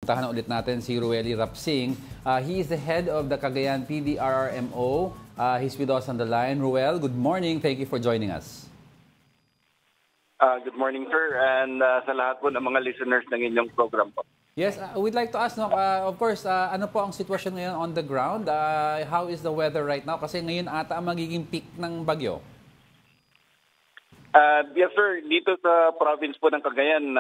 puntahan ulit natin si Roely Rapsing. He is the head of the Cagayan PDRRMO. He's with us on the line. Roel, good morning. Thank you for joining us. Good morning, sir, and sa lahat po ng mga listeners ng inyong program po. Yes, we'd like to ask, of course, ano po ang sitwasyon ngayon on the ground? How is the weather right now? Kasi ngayon ata ang magiging peak ng bagyo. Yes, sir. Dito sa province po ng Cagayan,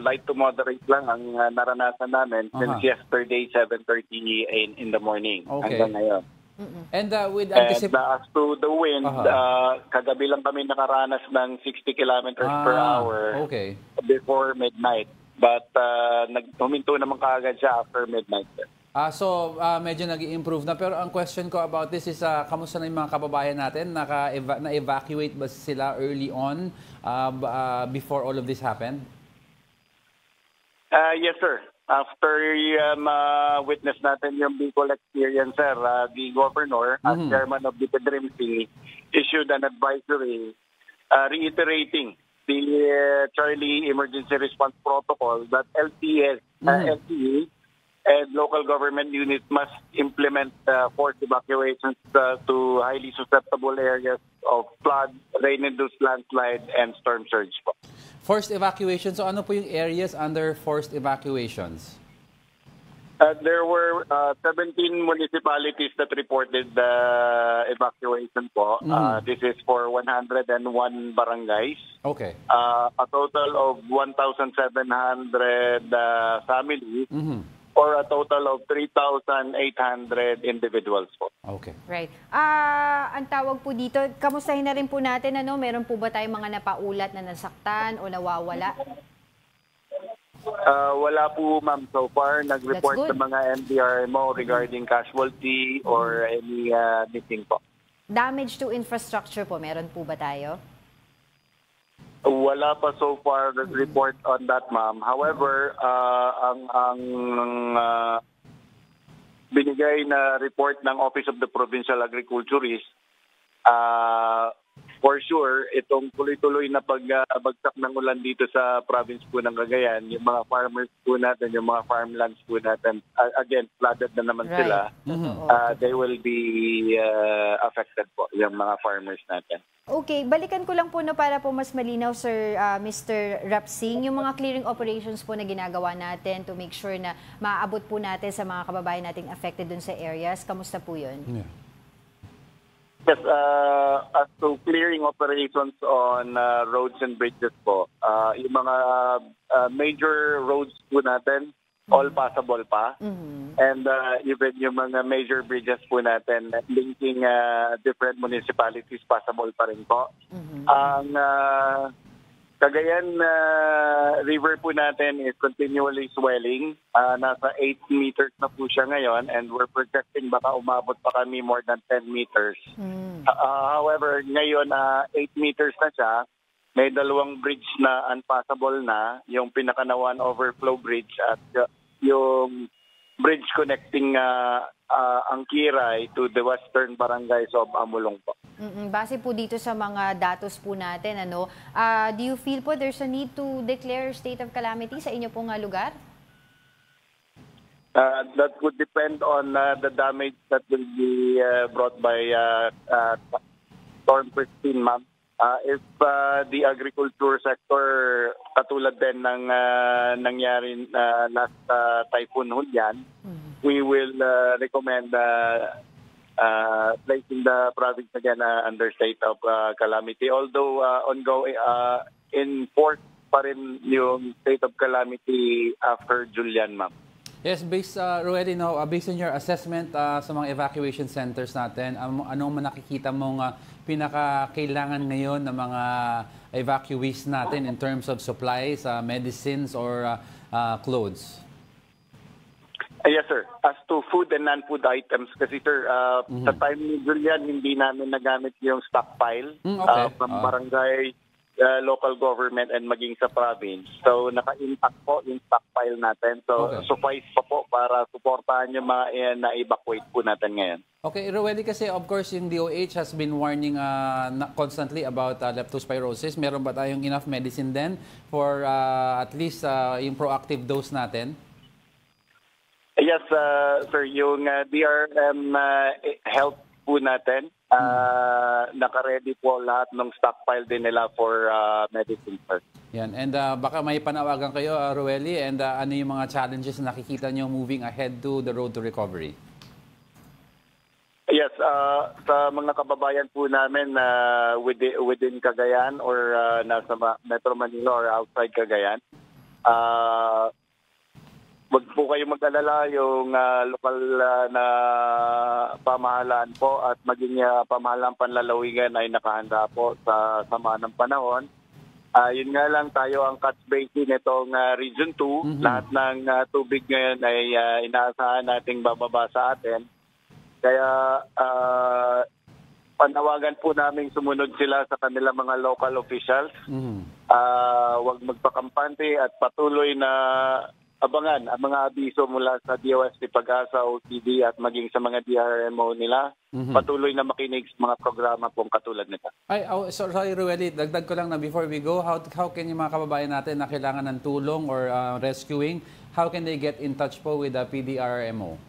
light to moderate lang ang naranasan namin since yesterday, 7:30 in the morning hanggang ngayon. And with as to the wind, kagabi lang kami nakaranas ng 60 kilometers per hour before midnight. But huminto naman kaagad siya after midnight. So medyo nag-i-improve na. Pero ang question ko about this is, kamusta na yung mga kababayan natin? Na-evacuate ba sila early on before all of this happened? Yes, sir. After witness natin yung Bicol experience, sir, the governor, as chairman of the PDRRMC, issued an advisory reiterating the Charlie Emergency Response Protocol that LTE and local government units must implement forced evacuations to highly susceptible areas of flood, rain-induced landslide, and storm surge. Forced evacuation. So ano po yung areas under forced evacuations? There were 17 municipalities that reported evacuation po. This is for 101 barangays. Okay. A total of 1,700 families or a total of 3,800 individuals po. Okay. Right. Ang tawag po dito, kamustahin na rin po natin, meron po ba tayong mga napaulat na nasaktan o nawawala? Wala po, ma'am, so far. Nag-report sa mga MDRMO regarding casualty or any missing po. Damage to infrastructure po, meron po ba tayo? Wala pa so far report on that, ma'am. However, ang binigay na report ng Office of the Provincial Agriculturist, for sure, itong tuloy-tuloy na pagbagsak ng ulan dito sa province po ng Cagayan, yung mga farmers po natin, yung mga farmlands po natin, again, flooded na naman sila, they will be affected po, yung mga farmers natin. Okay, balikan ko lang po para po mas malinaw, Sir Mr. Rapsing, yung mga clearing operations po na ginagawa natin to make sure na maaabot po natin sa mga kababayan nating affected dun sa areas. Kamusta po yun? Yeah. Yes, as to clearing operations on roads and bridges po, yung mga major roads po natin, all passable pa. And even yung mga major bridges po natin, linking different municipalities, passable pa rin po. Ang Cagayan River po natin is continually swelling. Nasa 8 meters na po siya ngayon and we're projecting baka umabot pa kami more than 10 meters. However, ngayon 8 meters na siya. May dalawang bridge na unpassable na, yung pinaka-1 overflow bridge at yung bridge connecting ang Kiray to the western barangays of Amulong po. Base po dito sa mga datos po natin, do you feel po there's a need to declare state of calamity sa inyo pong lugar? That would depend on the damage that will be brought by Storm Christine, ma'am. If the agriculture sector, katulad din ng nangyari last Typhoon Hulyan, we will recommend placing the province again under state of calamity. Although ongoing, in force pa rin yung state of calamity after Julian, ma'am. Yes, based, Roely, based on your assessment sa mga evacuation centers natin, anong nakikita mong pinakakailangan ngayon ng mga evacuees natin in terms of supplies, medicines, or clothes? Yes, sir. As to food and non-food items, kasi sir, sa time ni Julian, hindi namin nagamit yung stockpile from barangay, local government, and maging sa province. So, naka-impact po yung stockpile natin. So, suffice pa po para suportahan yung mga na-evacuate po natin ngayon. Okay, Roely, kasi of course yung DOH has been warning constantly about leptospirosis. Meron ba tayong enough medicine then for at least yung proactive dose natin? Yes, sir, yung DRM help po natin, naka-ready po lahat ng stockpile din nila for medicine, sir. Yan. And baka may panawagan kayo, Roely, and ano yung mga challenges na nakikita nyo moving ahead to the road to recovery? Yes, sa mga kababayan po namin within Cagayan or nasa Metro Manila or outside Cagayan, wag po kayo mag-alala, yung lokal na pamahalaan po at maging pamahalaan panlalawigan ay nakahanda po sa sama ng panahon. Yun nga lang, tayo ang catch basin nitong Region 2. Lahat ng tubig ngayon ay inaasahan nating bababa sa atin. Kaya panawagan po namin sumunod sila sa kanilang mga local officials. Huwag magpakampante at patuloy na abangan ang mga abiso mula sa DOST Pag-asa, OCD at maging sa mga DRMO nila. Patuloy na makinig sa mga programa pong katulad nito. Sorry, Roely, dagdag ko lang na before we go, how can yung mga kababayan natin na kailangan ng tulong or rescuing, how can they get in touch po with the PDRMO?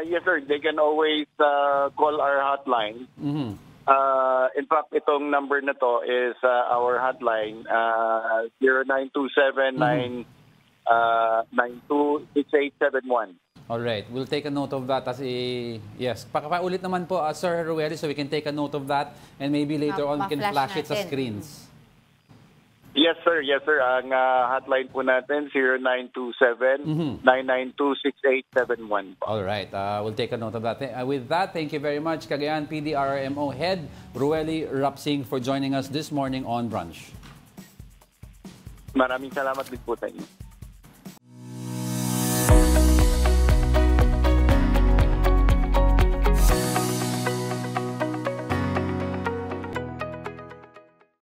Yes, sir. They can always call our hotline. In fact, itong number na to is our hotline, 0927-926871. Alright, we'll take a note of that. Yes, pakapaulit naman po, Sir Roely, so we can take a note of that and maybe later on we can flash it sa screens. Yes, sir. Yes, sir. Ang hotline po natin, 0927-992-6871. Alright, we'll take a note of that. With that, thank you very much, Cagayan PDRMO Head Roely Rapsing, for joining us this morning on Brunch. Maraming salamat din po sa inyo.